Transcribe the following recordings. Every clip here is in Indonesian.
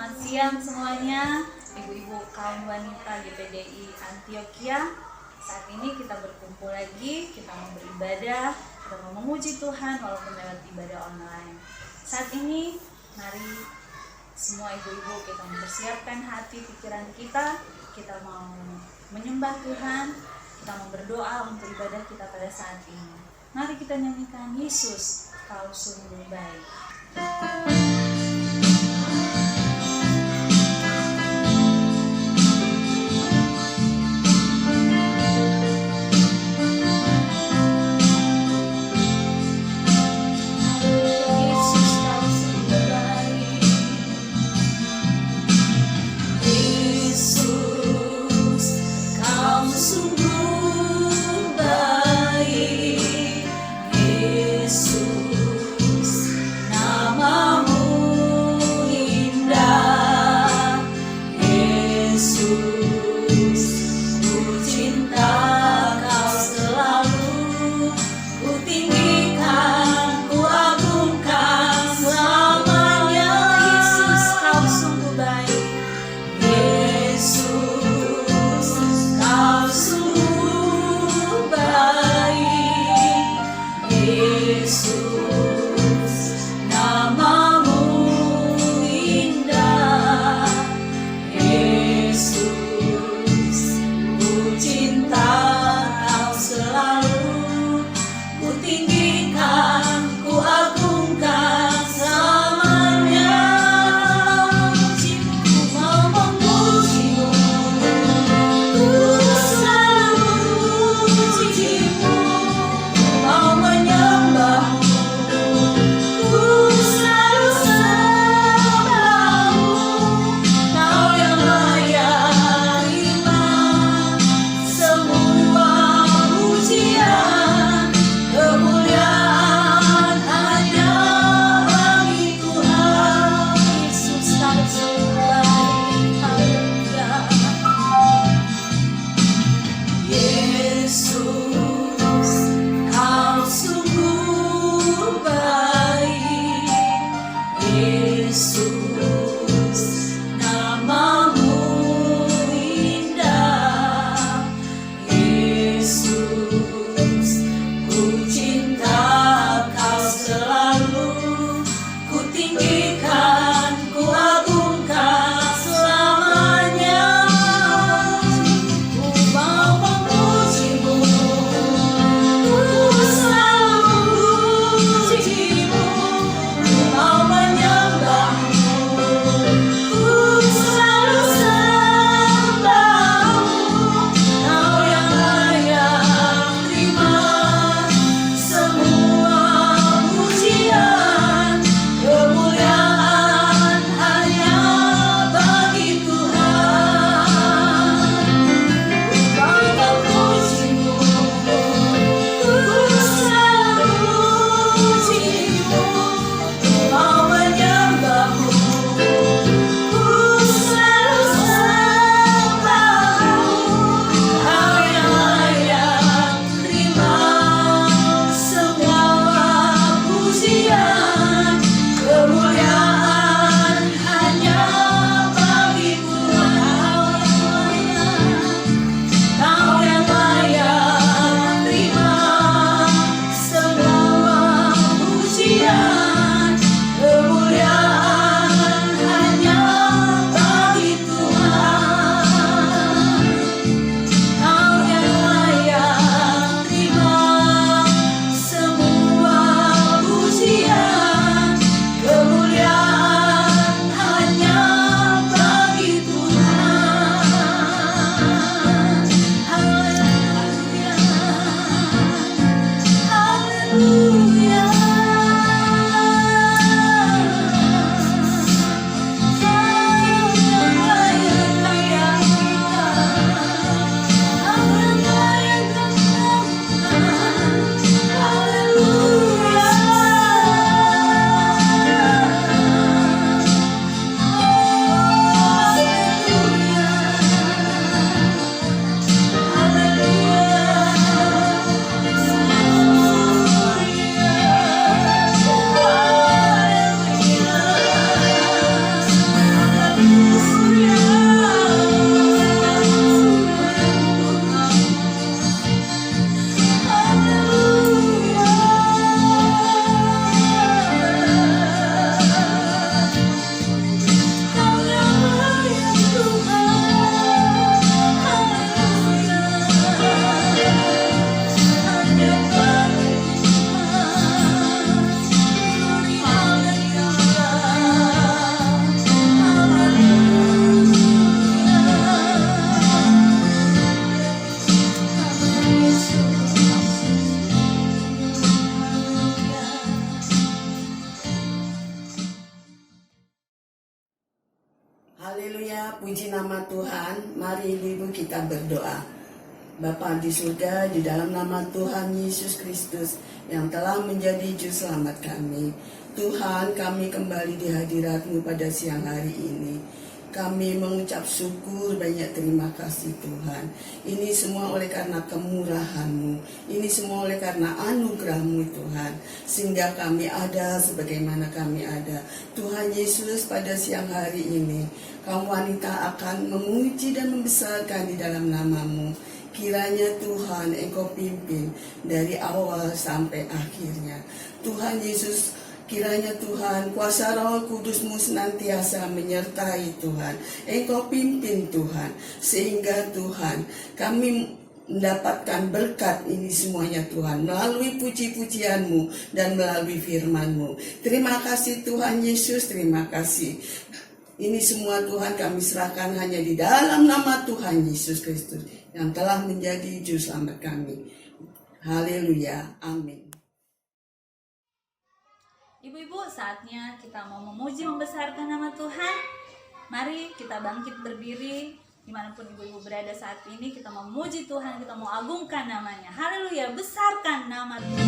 Selamat siang semuanya, ibu-ibu kaum wanita GPDI Antioquia. Saat ini kita berkumpul lagi, kita mau beribadah, kita mau memuji Tuhan walaupun lewat ibadah online. Saat ini, mari semua ibu-ibu kita mempersiapkan hati pikiran kita mau menyembah Tuhan, kita mau berdoa untuk ibadah kita pada saat ini. Mari kita nyanyikan Yesus, Kau sungguh baik. Yesus, nama Haleluya, puji nama Tuhan. Mari ibu-ibu kita berdoa. Bapa di surga, di dalam nama Tuhan Yesus Kristus yang telah menjadi juru selamat kami, Tuhan, kami kembali di hadirat-Mu pada siang hari ini. Kami mengucap syukur, banyak terima kasih Tuhan. Ini semua oleh karena kemurahan-Mu. Ini semua oleh karena anugerah-Mu Tuhan. Sehingga kami ada sebagaimana kami ada. Tuhan Yesus, pada siang hari ini, kaum wanita akan memuji dan membesarkan di dalam nama-Mu. Kiranya Tuhan Engkau pimpin dari awal sampai akhirnya. Tuhan Yesus, kiranya Tuhan kuasa Roh Kudus-Mu senantiasa menyertai Tuhan. Engkau pimpin Tuhan, sehingga Tuhan kami mendapatkan berkat ini semuanya Tuhan, melalui puji-pujian-Mu dan melalui firman-Mu. Terima kasih Tuhan Yesus, terima kasih. Ini semua Tuhan kami serahkan hanya di dalam nama Tuhan Yesus Kristus yang telah menjadi juru selamat kami. Haleluya, amin. Ibu-ibu, saatnya kita mau memuji membesarkan nama Tuhan. Mari kita bangkit berdiri. Dimanapun ibu-ibu berada saat ini, kita mau memuji Tuhan, kita mau agungkan namanya. Haleluya, besarkan nama Tuhan.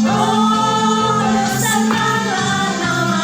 Oh, besarkanlah nama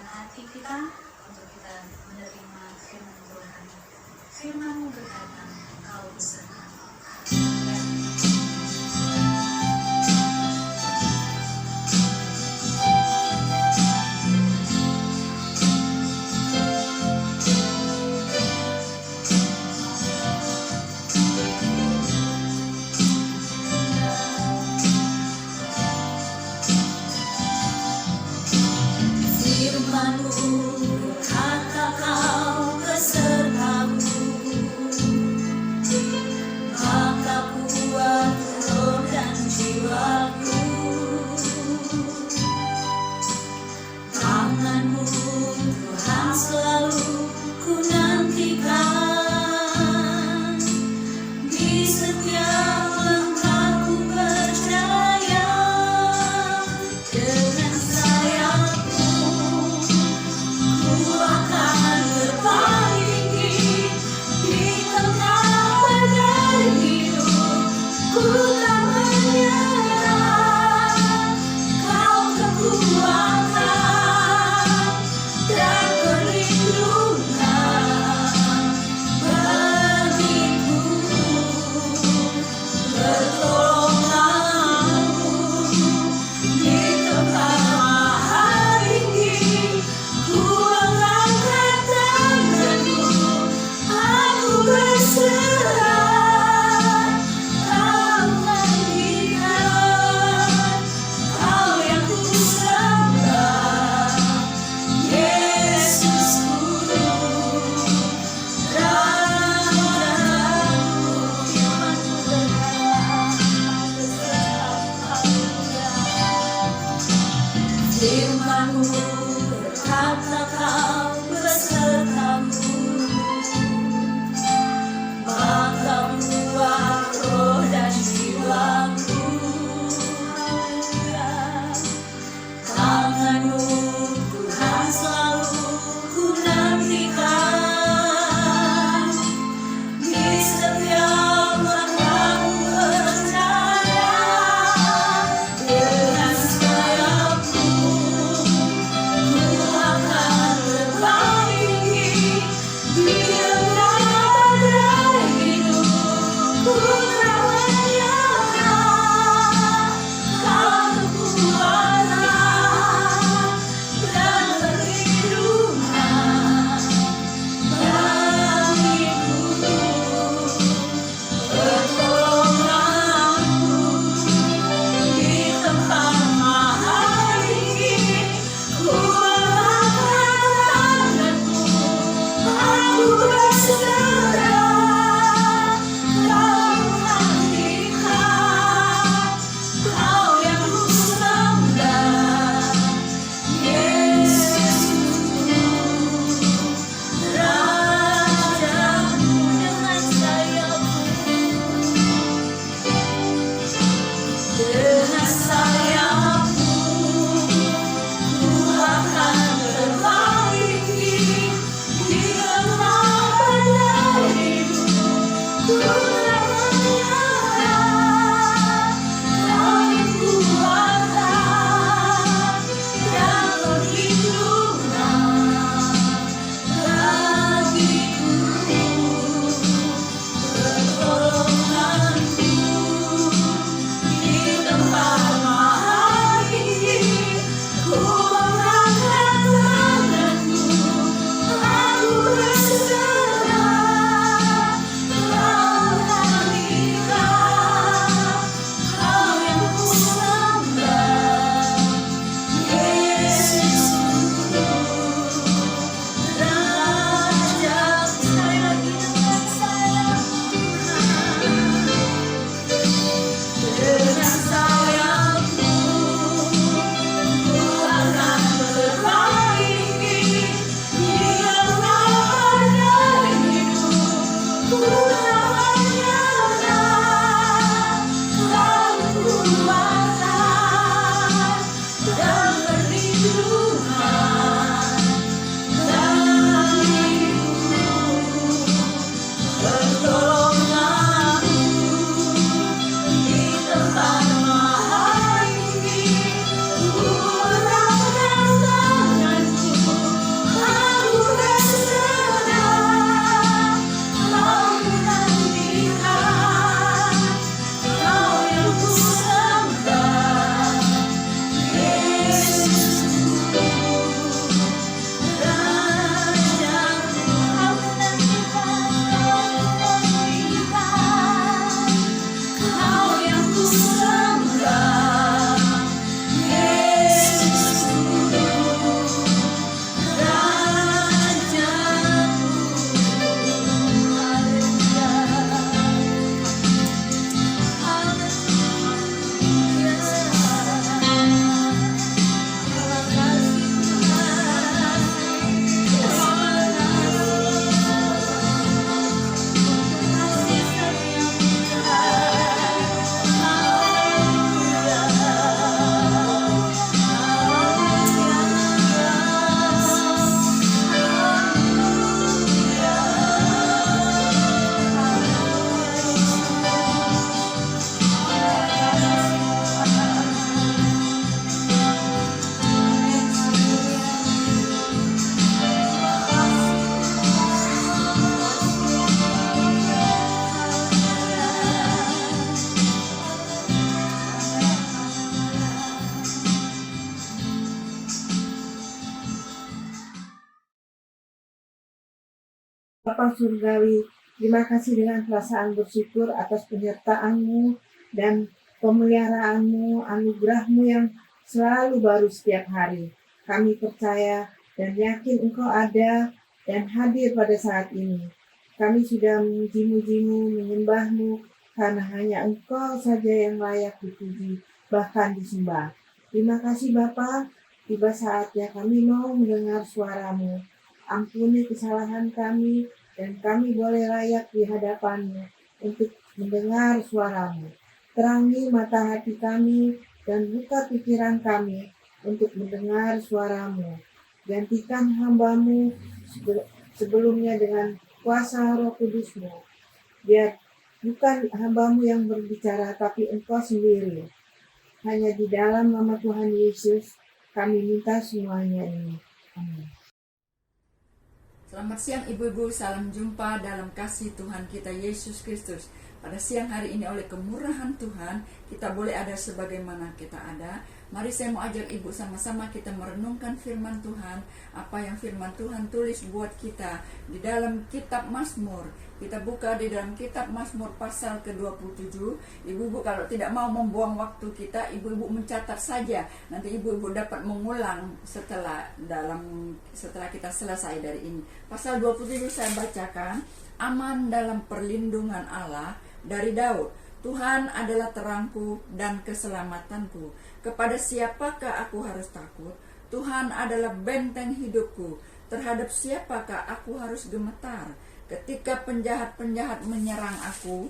membukakan hati kita untuk kita menerima firman Tuhan. Firman-Mu berkata, Engkau beserta. Firman-Mu berkata Kau besertaku, maka kuat roh dan jiwaku. Tangan-Mu Tuhan selalu ku nantikan, di setiap langkahku percaya. Dengan sayap-Mu ku akan terbang tinggi di tengah badai hidup. Ku tak menyerah, Kau kekuatan dan Bapa Surgawi, terima kasih dengan perasaan bersyukur atas penyertaan-Mu dan pemeliharaanmu, anugerahmu yang selalu baru setiap hari. Kami percaya dan yakin Engkau ada dan hadir pada saat ini. Kami sudah memuji-muji-Mu, menyembah-Mu, karena hanya Engkau saja yang layak dipuji, bahkan disembah. Terima kasih Bapa, tiba saatnya kami mau mendengar suara-Mu. Ampuni kesalahan kami, dan kami boleh layak di hadapan-Mu untuk mendengar suara-Mu. Terangi mata hati kami dan buka pikiran kami untuk mendengar suara-Mu. Gantikan hamba-Mu sebelumnya dengan kuasa Roh Kudus-Mu. Biar bukan hamba-Mu yang berbicara, tapi Engkau sendiri. Hanya di dalam nama Tuhan Yesus kami minta semuanya ini. Amin. Selamat siang ibu-ibu, salam jumpa dalam kasih Tuhan kita Yesus Kristus. Pada siang hari ini oleh kemurahan Tuhan, kita boleh ada sebagaimana kita ada. Mari saya mau ajak ibu sama-sama kita merenungkan firman Tuhan, apa yang firman Tuhan tulis buat kita di dalam kitab Mazmur. Kita buka di dalam kitab Mazmur pasal ke-27. Ibu-ibu kalau tidak mau membuang waktu kita, ibu-ibu mencatat saja. Nanti ibu-ibu dapat mengulang setelah kita selesai dari ini. Pasal 27 saya bacakan, aman dalam perlindungan Allah dari Daud. Tuhan adalah terangku dan keselamatanku. Kepada siapakah aku harus takut? Tuhan adalah benteng hidupku. Terhadap siapakah aku harus gemetar? Ketika penjahat-penjahat menyerang aku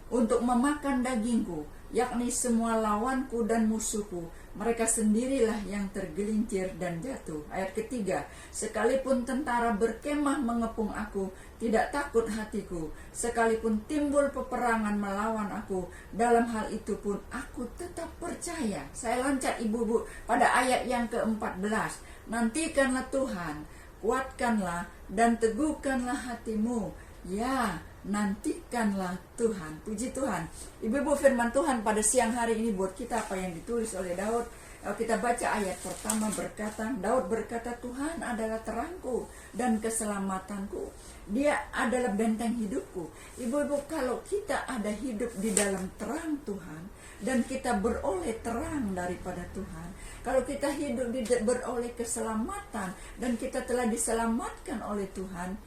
untuk memakan dagingku, yakni semua lawanku dan musuhku, mereka sendirilah yang tergelincir dan jatuh. Ayat ketiga, sekalipun tentara berkemah mengepung aku, tidak takut hatiku. Sekalipun timbul peperangan melawan aku, dalam hal itu pun aku tetap percaya. Saya loncat ibu-ibu pada ayat yang ke-14. Nantikanlah Tuhan, kuatkanlah dan teguhkanlah hatimu. Ya, nantikanlah Tuhan. Puji Tuhan. Ibu-ibu, firman Tuhan pada siang hari ini buat kita apa yang ditulis oleh Daud. Kita baca ayat pertama berkata, Daud berkata, Tuhan adalah terangku dan keselamatanku. Dia adalah benteng hidupku. Ibu-ibu, kalau kita ada hidup di dalam terang Tuhan dan kita beroleh terang daripada Tuhan, kalau kita hidup beroleh keselamatan dan kita telah diselamatkan oleh Tuhan,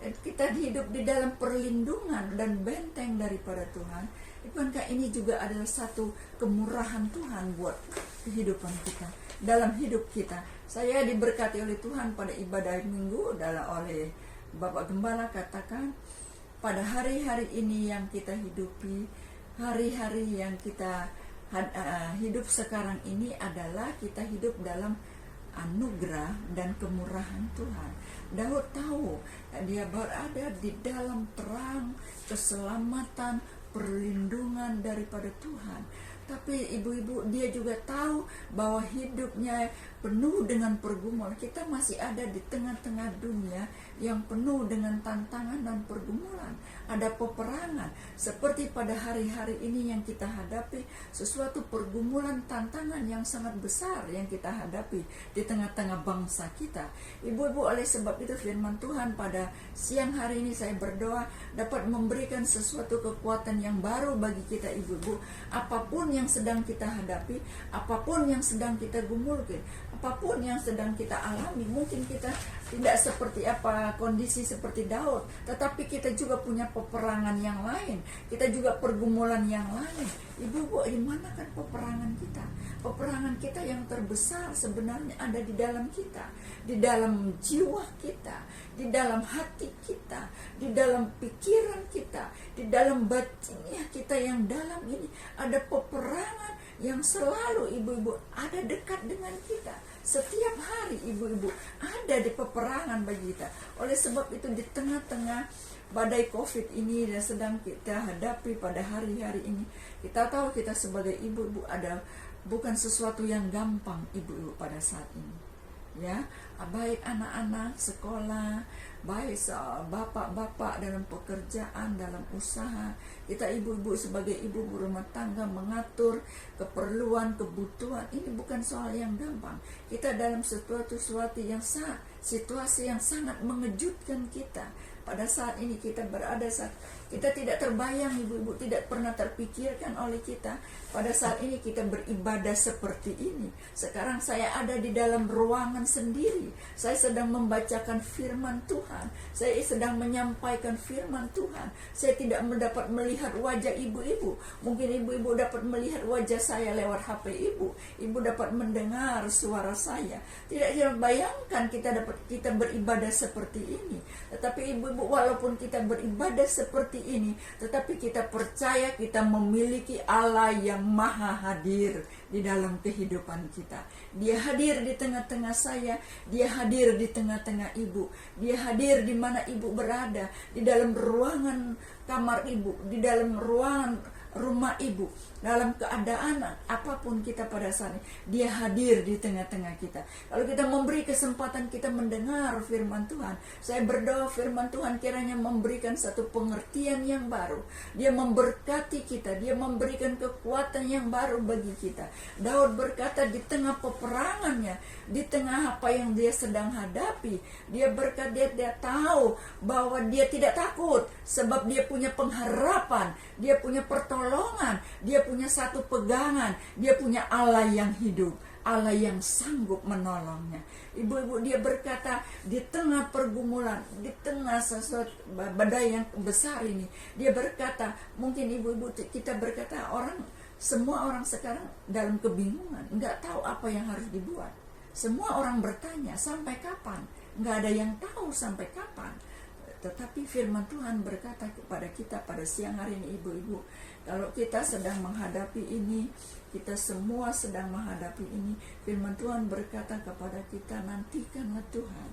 kita hidup di dalam perlindungan dan benteng daripada Tuhan. Bukankah ini juga adalah satu kemurahan Tuhan buat kehidupan kita, dalam hidup kita. Saya diberkati oleh Tuhan pada ibadah minggu oleh Bapak Gembala katakan, pada hari-hari ini yang kita hidupi, hari-hari yang kita hidup sekarang ini adalah kita hidup dalam anugerah dan kemurahan Tuhan. Daud tahu dia berada di dalam terang, keselamatan, perlindungan daripada Tuhan. Tapi ibu-ibu, dia juga tahu bahwa hidupnya penuh dengan pergumulan. Kita masih ada di tengah-tengah dunia yang penuh dengan tantangan dan pergumulan. Ada peperangan seperti pada hari-hari ini yang kita hadapi, sesuatu pergumulan, tantangan yang sangat besar yang kita hadapi di tengah-tengah bangsa kita. Ibu-ibu, oleh sebab itu firman Tuhan pada siang hari ini saya berdoa dapat memberikan sesuatu kekuatan yang baru bagi kita ibu-ibu. Apapun yang sedang kita hadapi, apapun yang sedang kita gumulkan, apapun yang sedang kita alami, mungkin kita tidak seperti apa kondisi seperti Daud, tetapi kita juga punya peperangan yang lain, kita juga pergumulan yang lain. Ibu-ibu, di mana kan peperangan kita? Peperangan kita yang terbesar sebenarnya ada di dalam kita, di dalam jiwa kita, di dalam hati kita, di dalam pikiran kita, di dalam batinnya kita yang dalam ini. Ada peperangan yang selalu ibu-ibu ada dekat dengan kita. Setiap hari ibu-ibu ada di peperangan bagi kita. Oleh sebab itu di tengah-tengah badai COVID ini yang sedang kita hadapi pada hari-hari ini, kita tahu kita sebagai ibu-ibu ada bukan sesuatu yang gampang ibu-ibu pada saat ini. Ya, baik anak-anak sekolah, baik bapak-bapak dalam pekerjaan, dalam usaha. Kita ibu-ibu sebagai ibu rumah tangga mengatur keperluan, kebutuhan. Ini bukan soal yang gampang. Kita dalam situasi yang sangat mengejutkan kita. Pada saat ini kita berada kita tidak terbayang, ibu-ibu, tidak pernah terpikirkan oleh kita. Pada saat ini kita beribadah seperti ini. Sekarang saya ada di dalam ruangan sendiri. Saya sedang membacakan firman Tuhan. Saya sedang menyampaikan firman Tuhan. Saya tidak mendapat melihat wajah ibu-ibu. Mungkin ibu-ibu dapat melihat wajah saya lewat HP ibu. Ibu dapat mendengar suara saya. Tidak bayangkan kita beribadah seperti ini. Tetapi ibu-ibu, walaupun kita beribadah seperti ini, tetapi kita percaya kita memiliki Allah yang maha hadir di dalam kehidupan kita. Dia hadir di tengah-tengah saya, dia hadir di tengah-tengah ibu, dia hadir di mana ibu berada, di dalam ruangan kamar ibu, di dalam ruangan rumah ibu, dalam keadaan apapun kita pada saat ini, dia hadir di tengah-tengah kita. Kalau kita memberi kesempatan kita mendengar firman Tuhan, saya berdoa firman Tuhan kiranya memberikan satu pengertian yang baru. Dia memberkati kita, dia memberikan kekuatan yang baru bagi kita. Daud berkata di tengah peperangannya, di tengah apa yang dia sedang hadapi, dia tahu bahwa dia tidak takut, sebab dia punya pengharapan, dia punya pertolongan, dia punya satu pegangan, dia punya Allah yang hidup, Allah yang sanggup menolongnya. Ibu-ibu, dia berkata di tengah pergumulan, di tengah sesuatu badai yang besar ini, dia berkata, mungkin ibu-ibu kita berkata, semua orang sekarang dalam kebingungan, nggak tahu apa yang harus dibuat. Semua orang bertanya, sampai kapan? Nggak ada yang tahu sampai kapan. Tetapi firman Tuhan berkata kepada kita pada siang hari ini, ibu-ibu, kalau kita sedang menghadapi ini, kita semua sedang menghadapi ini, firman Tuhan berkata kepada kita, nantikanlah Tuhan,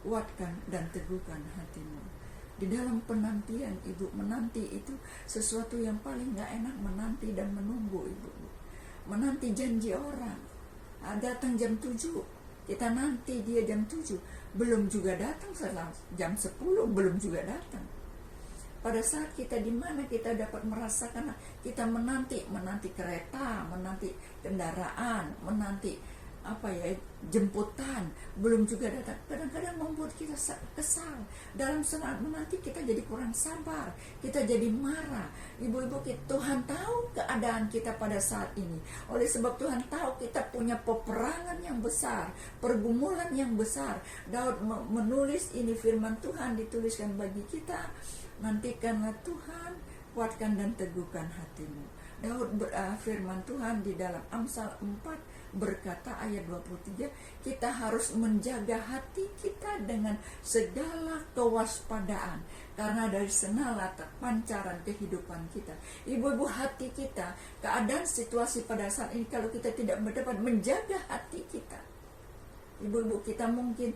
kuatkan dan teguhkan hatimu. Di dalam penantian, ibu, menanti itu sesuatu yang paling gak enak, menanti dan menunggu, ibu. Menanti janji orang. Datang jam 7, kita nanti dia jam 7, belum juga datang, setelah jam 10 belum juga datang. Pada saat kita di mana kita dapat merasakan, kita menanti kereta, menanti kendaraan, menanti jemputan, belum juga datang. Kadang-kadang membuat kita kesal. Dalam saat menanti kita jadi kurang sabar, kita jadi marah. Ibu-ibu, Tuhan tahu keadaan kita pada saat ini. Oleh sebab Tuhan tahu kita punya peperangan yang besar, pergumulan yang besar. Daud menulis ini, firman Tuhan dituliskan bagi kita, nantikanlah Tuhan, kuatkan dan teguhkan hatimu. Daud firman Tuhan di dalam Amsal 4 berkata ayat 23, kita harus menjaga hati kita dengan segala kewaspadaan, karena dari sanalah pancaran kehidupan kita. Ibu-ibu, hati kita, keadaan situasi pada saat ini, kalau kita tidak dapat menjaga hati kita, ibu-ibu, kita mungkin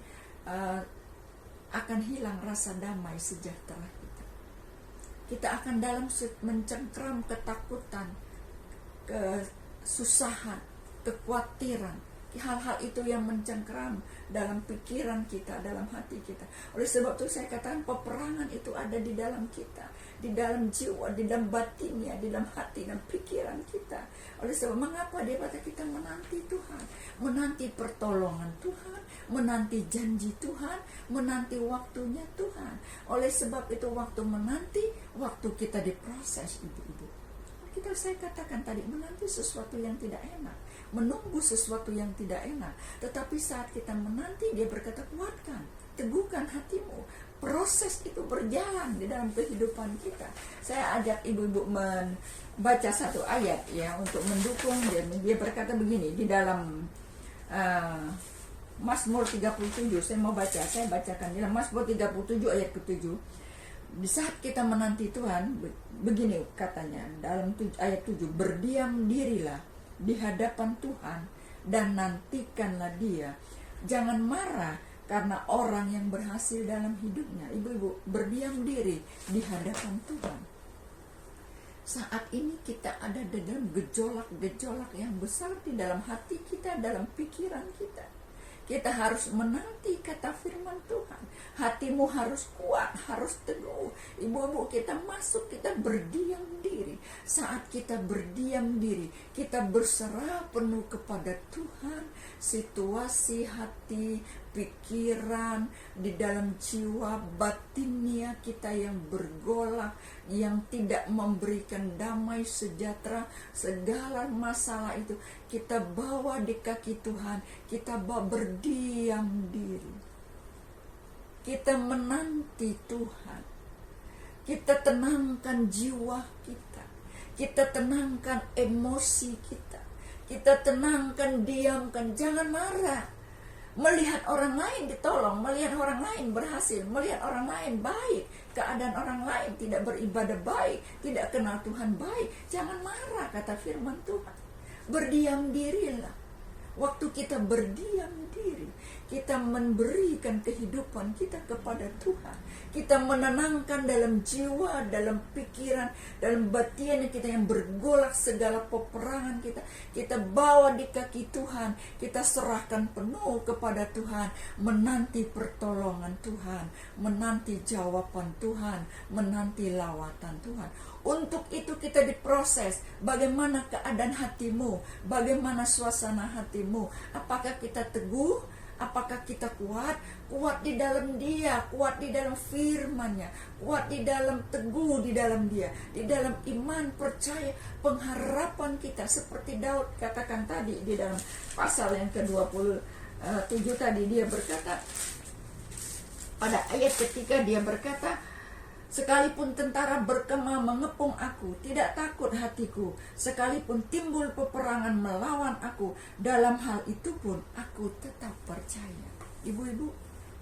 akan hilang rasa damai sejahtera kita. Kita akan dalam mencengkram ketakutan, kesusahan, kekhawatiran, hal-hal itu yang mencengkram dalam pikiran kita, dalam hati kita. Oleh sebab itu saya katakan peperangan itu ada di dalam kita, di dalam jiwa, di dalam batinnya, di dalam hati dan pikiran kita. Oleh sebab mengapa dia kata kita menanti Tuhan, menanti pertolongan Tuhan, menanti janji Tuhan, menanti waktunya Tuhan. Oleh sebab itu waktu menanti, waktu kita diproses, ibu-ibu. Saya katakan tadi, menanti sesuatu yang tidak enak, menunggu sesuatu yang tidak enak. Tetapi saat kita menanti, dia berkata, kuatkan, teguhkan hatimu. Proses itu berjalan di dalam kehidupan kita. Saya ajak ibu-ibu membaca satu ayat ya untuk mendukung. Dia berkata begini di dalam Mazmur 37. Saya bacakan di dalam Mazmur 37 ayat ke-7. Di saat kita menanti Tuhan, begini katanya dalam ayat 7, berdiam dirilah di hadapan Tuhan dan nantikanlah dia. Jangan marah karena orang yang berhasil dalam hidupnya. Ibu-ibu, berdiam diri di hadapan Tuhan. Saat ini kita ada dalam gejolak-gejolak yang besar di dalam hati kita, dalam pikiran kita. Kita harus menanti kata firman Tuhan. Hatimu harus kuat, harus teguh. Ibu-ibu, kita masuk, kita berdiam diri. Saat kita berdiam diri, kita berserah penuh kepada Tuhan. Situasi hati, pikiran, di dalam jiwa batinnya kita yang bergolak, yang tidak memberikan damai sejahtera, segala masalah itu kita bawa di kaki Tuhan. Kita bawa berdiam diri. Kita menanti Tuhan. Kita tenangkan jiwa kita. Kita tenangkan emosi kita. Kita tenangkan, diamkan. Jangan marah. Melihat orang lain ditolong, melihat orang lain berhasil, melihat orang lain baik, keadaan orang lain tidak beribadah baik, tidak kenal Tuhan baik, jangan marah, kata firman Tuhan. Berdiam dirilah. Waktu kita berdiam diri, kita memberikan kehidupan kita kepada Tuhan. Kita menenangkan dalam jiwa, dalam pikiran, dalam batin kita yang bergolak segala peperangan kita. Kita bawa di kaki Tuhan. Kita serahkan penuh kepada Tuhan. Menanti pertolongan Tuhan. Menanti jawaban Tuhan. Menanti lawatan Tuhan. Untuk itu kita diproses. Bagaimana keadaan hatimu? Bagaimana suasana hatimu? Apakah kita teguh? Apakah kita kuat? Kuat di dalam Dia, kuat di dalam firman-Nya, kuat di dalam teguh di dalam Dia, di dalam iman, percaya, pengharapan kita seperti Daud katakan tadi di dalam pasal yang ke-27 tadi, dia berkata pada ayat ketiga, dia berkata, sekalipun tentara berkemah mengepung aku, tidak takut hatiku. Sekalipun timbul peperangan melawan aku, dalam hal itu pun aku tetap percaya. Ibu-ibu,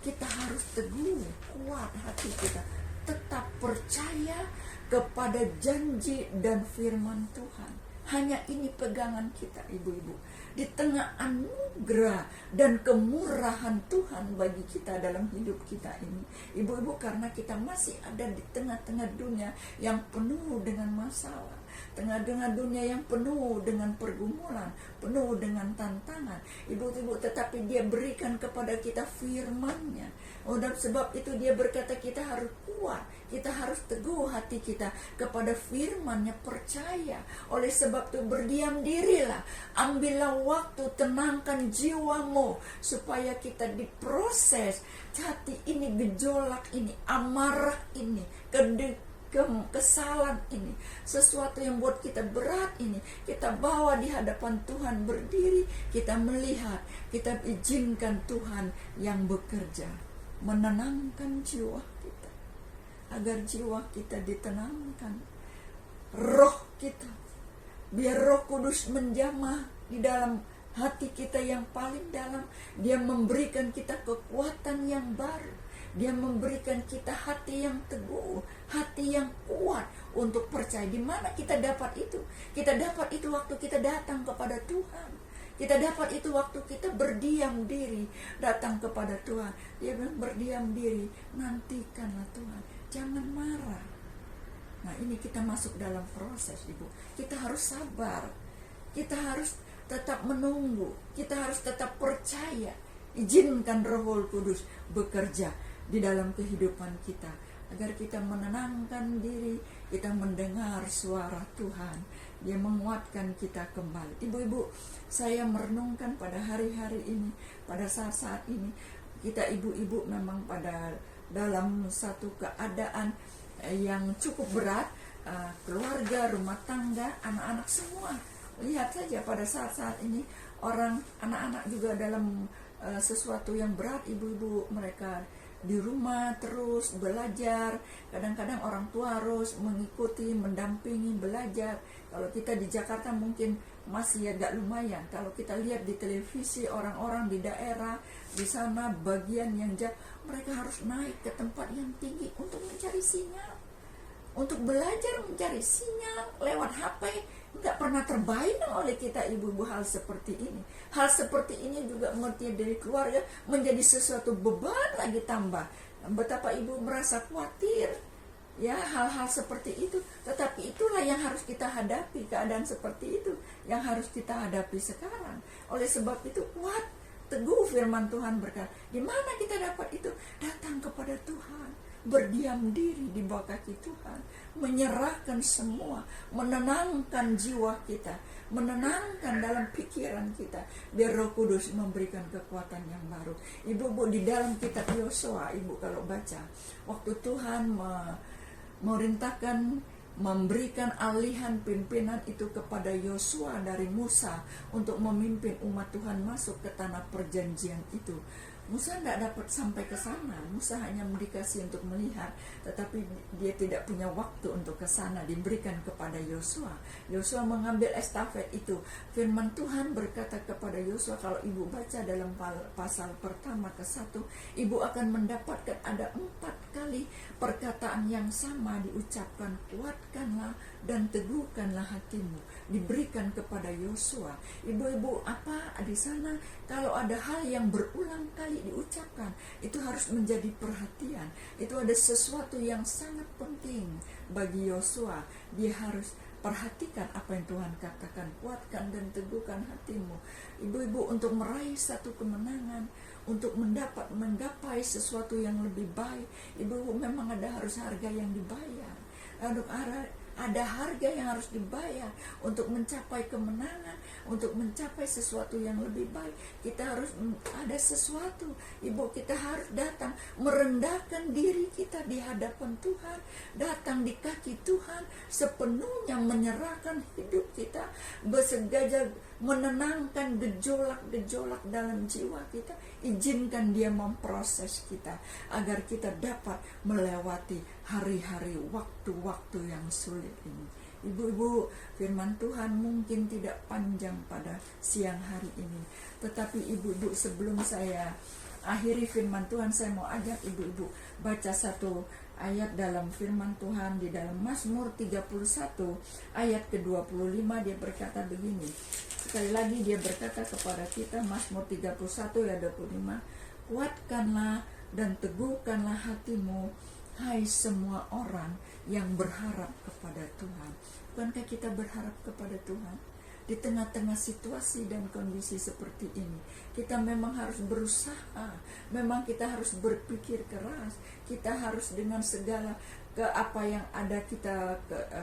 kita harus teguh, kuat hati kita, tetap percaya kepada janji dan firman Tuhan. Hanya ini pegangan kita, ibu-ibu. Di tengah anugerah dan kemurahan Tuhan bagi kita dalam hidup kita ini, ibu-ibu, karena kita masih ada di tengah-tengah dunia yang penuh dengan masalah, tengah-tengah dunia yang penuh dengan pergumulan, penuh dengan tantangan, ibu-ibu, tetapi Dia berikan kepada kita firman-Nya. Dan sebab itu Dia berkata kita harus kuat, kita harus teguh hati kita kepada firman-Nya, percaya. Oleh sebab itu berdiam dirilah, ambillah waktu, tenangkan jiwamu, supaya kita diproses hati ini, gejolak ini, amarah ini, kesalahan ini, sesuatu yang buat kita berat ini, kita bawa di hadapan Tuhan, berdiri, kita melihat, kita izinkan Tuhan yang bekerja, menenangkan jiwa kita, agar jiwa kita ditenangkan, roh kita, biar Roh Kudus menjamah di dalam hati kita yang paling dalam. Dia memberikan kita kekuatan yang baru. Dia memberikan kita hati yang teguh, hati yang kuat untuk percaya. Di mana kita dapat itu? Kita dapat itu waktu kita datang kepada Tuhan. Kita dapat itu waktu kita berdiam diri, datang kepada Tuhan. Dia bilang, berdiam diri, nantikanlah Tuhan, jangan marah. Nah, ini kita masuk dalam proses, ibu. Kita harus sabar, kita harus tetap menunggu, kita harus tetap percaya. Izinkan Roh Kudus bekerja di dalam kehidupan kita, agar kita menenangkan diri, kita mendengar suara Tuhan. Dia menguatkan kita kembali. Ibu-ibu, saya merenungkan pada hari-hari ini, pada saat-saat ini, kita ibu-ibu memang pada dalam satu keadaan yang cukup berat, keluarga, rumah tangga, anak-anak semua. Lihat saja pada saat-saat ini, orang, anak-anak juga dalam sesuatu yang berat, ibu-ibu, mereka di rumah terus belajar. Kadang-kadang orang tua harus mengikuti, mendampingi, belajar. Kalau kita di Jakarta mungkin masih agak lumayan. Kalau kita lihat di televisi, orang-orang di daerah, di sana bagian yang jauh, mereka harus naik ke tempat yang tinggi untuk mencari sinyal, untuk belajar mencari sinyal lewat HP. Nggak pernah terbayang oleh kita ibu-ibu hal seperti ini. Hal seperti ini juga mengerti dari keluarga menjadi sesuatu beban lagi tambah. Betapa ibu merasa khawatir, ya, hal-hal seperti itu. Tetapi itulah yang harus kita hadapi, keadaan seperti itu yang harus kita hadapi sekarang. Oleh sebab itu kuat, teguh firman Tuhan berkata. Di mana kita dapat itu? Datang kepada Tuhan, berdiam diri di bawah kaki Tuhan, menyerahkan semua, menenangkan jiwa kita, menenangkan dalam pikiran kita, biar Roh Kudus memberikan kekuatan yang baru. Ibu-ibu, di dalam kitab Yosua, ibu kalau baca, waktu Tuhan merintahkan, memberikan alihan pimpinan itu kepada Yosua dari Musa untuk memimpin umat Tuhan masuk ke tanah perjanjian itu. Musa tidak dapat sampai ke sana. Musa hanya dikasih untuk melihat, tetapi dia tidak punya waktu untuk ke sana. Diberikan kepada Yosua. Yosua mengambil estafet itu. Firman Tuhan berkata kepada Yosua, kalau ibu baca dalam pasal pertama ke-1, ibu akan mendapatkan ada 4 kali perkataan yang sama diucapkan. Kuatkanlah dan teguhkanlah hatimu. Diberikan kepada Yosua. Ibu-ibu, apa di sana? Kalau ada hal yang berulang kali diucapkan, itu harus menjadi perhatian. Itu ada sesuatu yang sangat penting bagi Yosua. Dia harus perhatikan apa yang Tuhan katakan. Kuatkan dan teguhkan hatimu. Ibu-ibu, untuk meraih satu kemenangan, untuk menggapai sesuatu yang lebih baik, ibu-ibu, memang harus harga yang dibayar. Ada harga yang harus dibayar untuk mencapai kemenangan, untuk mencapai sesuatu yang lebih baik. Kita harus ada sesuatu. Ibu, kita harus datang merendahkan diri kita di hadapan Tuhan, datang di kaki Tuhan, sepenuhnya menyerahkan hidup kita, bersegaja menenangkan gejolak-gejolak dalam jiwa kita. Izinkan dia memproses kita agar kita dapat melewati hari-hari, waktu-waktu yang sulit ini. Ibu-ibu, firman Tuhan mungkin tidak panjang pada siang hari ini, tetapi ibu-ibu, sebelum saya akhiri firman Tuhan, saya mau ajak ibu-ibu baca satu ayat dalam firman Tuhan di dalam Mazmur 31 ayat ke-25. Dia berkata begini. Sekali lagi dia berkata kepada kita, Mazmur 31 ayat 25, kuatkanlah dan teguhkanlah hatimu, hai semua orang yang berharap kepada Tuhan. Bukankah kita berharap kepada Tuhan? Di tengah-tengah situasi dan kondisi seperti ini, kita memang harus berusaha, memang kita harus berpikir keras, kita harus dengan segala apa yang ada kita,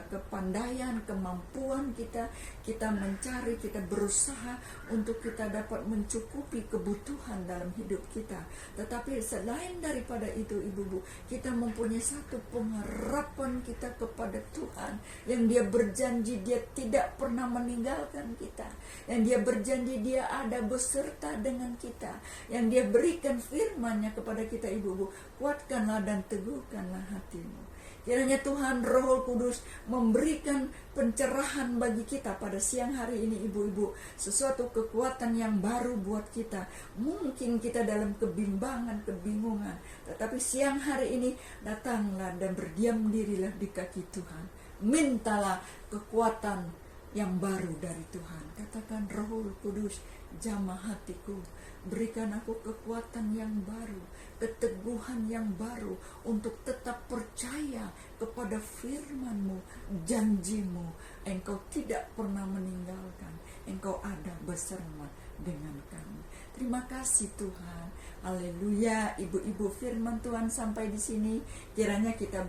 kepandaian, kemampuan kita mencari, kita berusaha untuk kita dapat mencukupi kebutuhan dalam hidup kita. Tetapi selain daripada itu, ibu-ibu, kita mempunyai satu pengharapan kita kepada Tuhan, yang dia berjanji dia tidak pernah meninggalkan kita, yang dia berjanji dia ada beserta dengan kita, yang dia berikan firman-Nya kepada kita. Ibu-ibu, kuatkanlah dan teguhkanlah hatimu. Kiranya Tuhan Roh Kudus memberikan pencerahan bagi kita pada siang hari ini, ibu-ibu. Sesuatu kekuatan yang baru buat kita. Mungkin kita dalam kebimbangan, kebingungan, tetapi siang hari ini datanglah dan berdiam dirilah di kaki Tuhan. Mintalah kekuatan yang baru dari Tuhan. Katakan, Roh Kudus, jamah hatiku, berikan aku kekuatan yang baru, keteguhan yang baru untuk tetap percaya kepada firman-Mu, janji-Mu. Engkau tidak pernah meninggalkan, Engkau ada bersama dengan kami. Terima kasih Tuhan. Haleluya. Ibu-ibu, firman Tuhan sampai di sini. Kiranya kita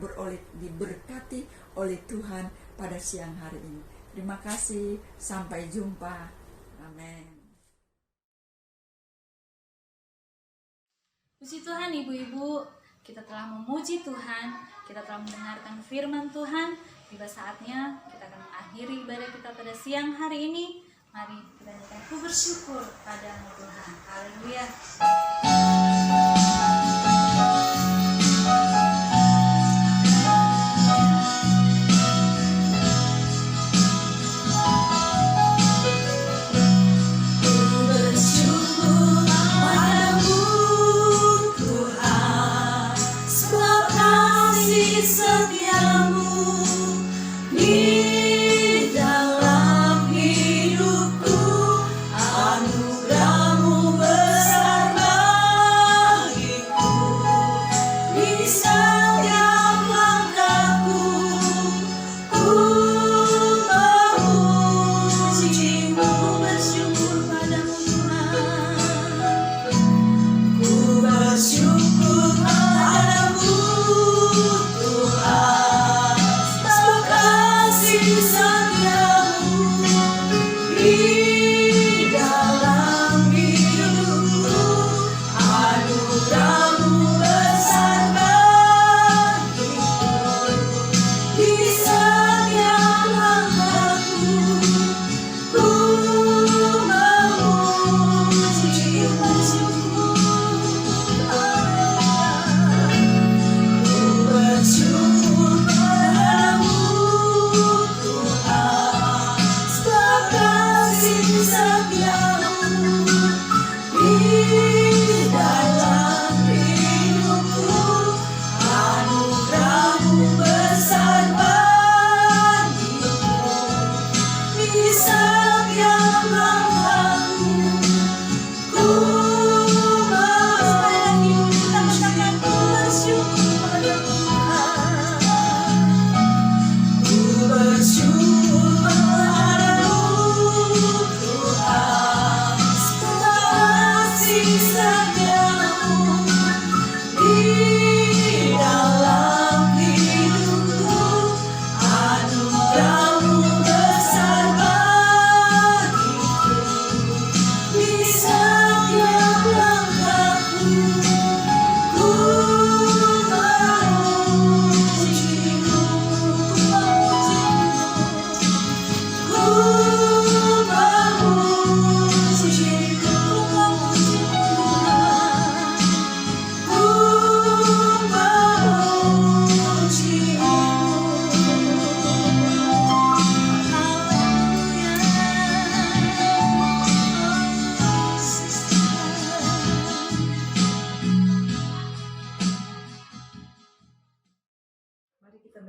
diberkati oleh Tuhan pada siang hari ini. Terima kasih. Sampai jumpa. Amin. Puji Tuhan, ibu-ibu, kita telah memuji Tuhan, kita telah mendengarkan firman Tuhan. Tiba saatnya kita akan mengakhiri ibadah kita pada siang hari ini. Mari kita nyatakan bersyukur pada Tuhan. Haleluya. Setiamu di dalam hidupku, anugerah-Mu besar bagiku. Di setiap langkahku, ku memuji-Mu, bersyukur padamu Tuhan.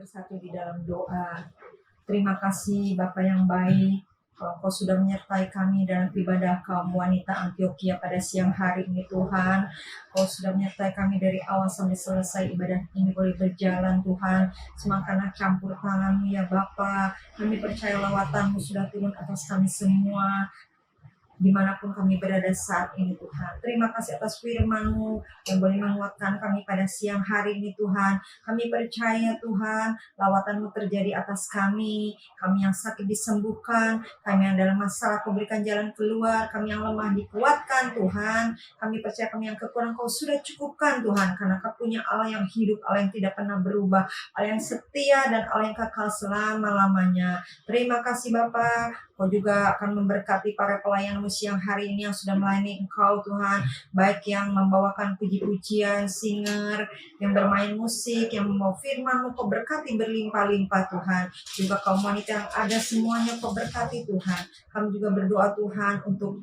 bersatu di dalam doa. Terima kasih Bapa yang baik, Kau sudah menyertai kami dalam ibadah kaum wanita Antioquia pada siang hari ini Tuhan. Kau sudah menyertai kami dari awal sampai selesai ibadah ini boleh berjalan Tuhan. Semua karena campur tangan-Mu ya Bapa. Kami percaya lawatan-Mu sudah turun atas kami semua, dimanapun kami berada saat ini Tuhan. Terima kasih atas firman-Mu yang boleh menguatkan kami pada siang hari ini Tuhan. Kami percaya Tuhan, lawatan-Mu terjadi atas kami. Kami yang sakit disembuhkan, kami yang dalam masalah Kau berikan jalan keluar, kami yang lemah dikuatkan Tuhan. Kami percaya kami yang kekurangan Kau sudah cukupkan Tuhan, karena Kau punya Allah yang hidup, Allah yang tidak pernah berubah, Allah yang setia dan Allah yang kekal selama-lamanya. Terima kasih Bapa. Kau juga akan memberkati para pelayan-Mu siang hari ini yang sudah melayani Engkau Tuhan, baik yang membawakan puji-pujian, singer, yang bermain musik, yang membawa firman-Mu, Kau berkati berlimpah-limpah Tuhan. Juga kaum wanita yang ada semuanya Kau berkati Tuhan. Kami juga berdoa Tuhan untuk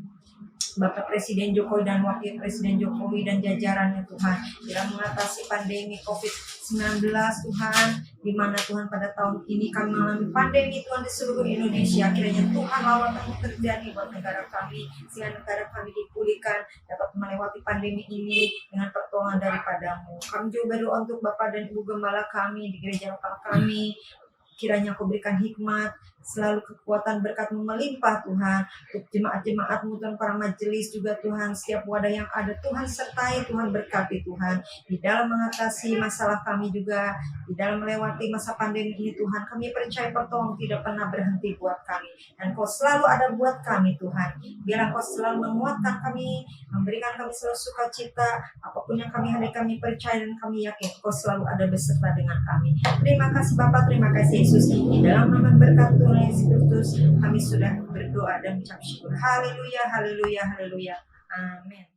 Bapak Presiden Jokowi dan Wakil Presiden Jokowi dan jajarannya Tuhan, dalam mengatasi pandemi COVID-19 Tuhan, di mana Tuhan pada tahun ini kami mengalami pandemi Tuhan di seluruh Indonesia. Kiranya Tuhan lawatan-Mu terjadi buat negara kami, sehingga negara kami dipulihkan, dapat melewati pandemi ini dengan pertolongan daripada-Mu. Kami juga berdoa untuk Bapak dan Ibu Gembala kami di gereja lokal kami. Kiranya Kau berikan hikmat, selalu kekuatan berkat-Mu melimpah Tuhan. Untuk jemaat-jemaat-Mu Tuhan, para majelis juga Tuhan, setiap wadah yang ada Tuhan sertai, Tuhan berkati Tuhan. Di dalam mengatasi masalah kami juga, di dalam melewati masa pandemi ini Tuhan, kami percaya pertolongan tidak pernah berhenti buat kami. Dan Kau selalu ada buat kami Tuhan. Biarlah Kau selalu menguatkan kami, memberikan kami selalu sukacita, apapun yang kami hari kami percaya dan kami yakin Kau selalu ada beserta dengan kami. Terima kasih Bapa, terima kasih Yesus. Di dalam nama berkat Tuhan Yesus Kristus, kami sudah berdoa dan mengucap syukur. Haleluya, haleluya, haleluya. Amin.